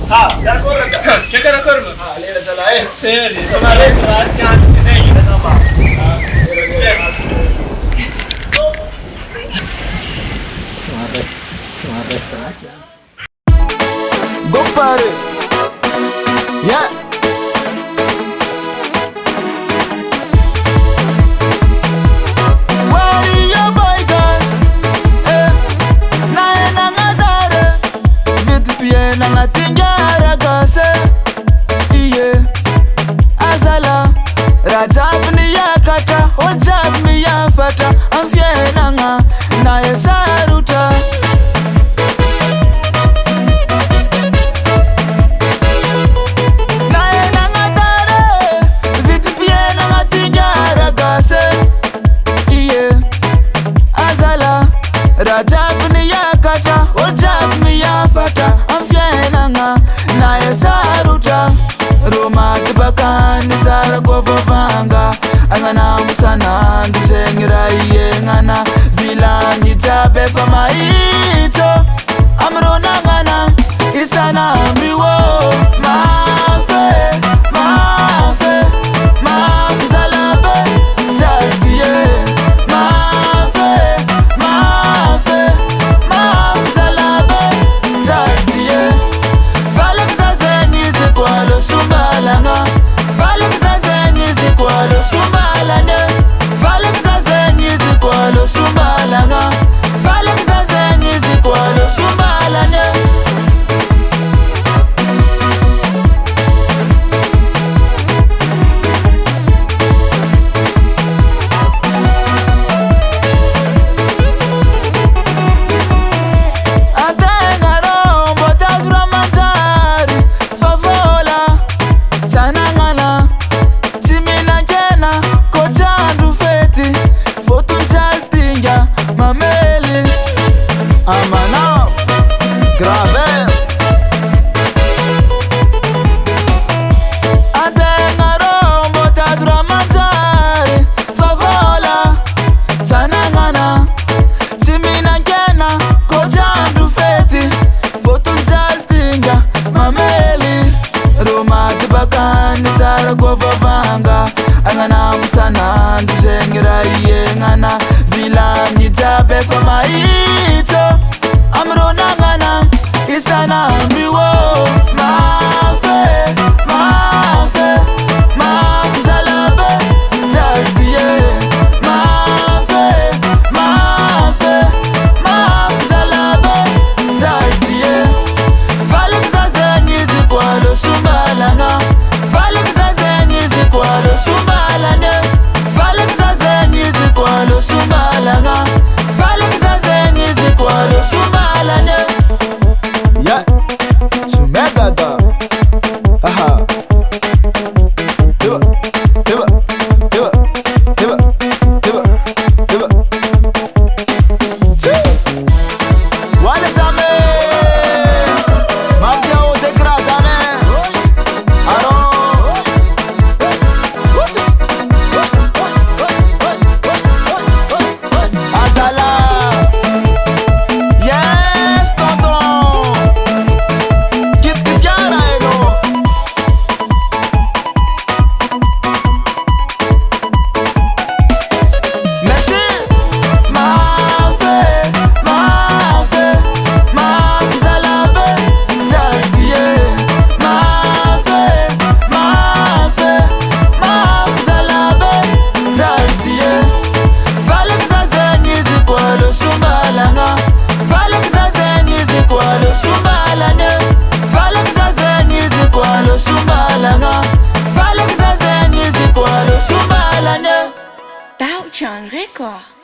d'accord rek. Check d'accord ma. Lera sala Seri, tomare grazie नहीं Go party, yeah. Where is your boy guys? Na ngadare, vid bien na tinjara gase. Iye, azala, rajab ni yakata, ojab mi yafata, amfie nanga na yesaruta. Rajab ni yakata, ojab mi yafata, amfienanga na yesaruta. Roma tibakani sara kofavanga, angana musana ndisengira yengana. Vilanyi jabe famaito, amrona ngana isana mbiwo. Mafe, mafe, mafe salabe, jatiye. Amanaf, grave. Adengaro, botazra manjari, favola, sanangana, simina kena, kojandu feti, fotun jaltinga, mameli, Roma tibakani sara govavanga, angana musana, ndisengira yengana, vilanyi jabe famaito. Amrona ngana isana mbiwo. Mafe, mafe, mafe salabe, jatiye. Mafe, mafe, mafe salabe, jatiye. Falik zazenyi zikwalo sumbalanga. Falik zazenyi zikwalo sumbalane. Falik zazenyi zikwalo sumbalanga. Falik zazenyi zikwalo sumbalane. Yeah, sumegada. Aha. Diba, diba, diba, diba, diba, diba. Wale zame, mafia o dekrazane. Aro. Azala. Yes, tonton. Kit yara eno. Merci. Mafe, mafe, mafe salabe, jatiye. Mafe, mafe, mafe salabe, jatiye. Falik zazenyi zikwalo sumbalanga. Falik zazenyi zikwalo sumbalane. Falik zazenyi zikwalo sumbalanga. Falik zazenyi zikwalo sumbalane. Tao Chang Record.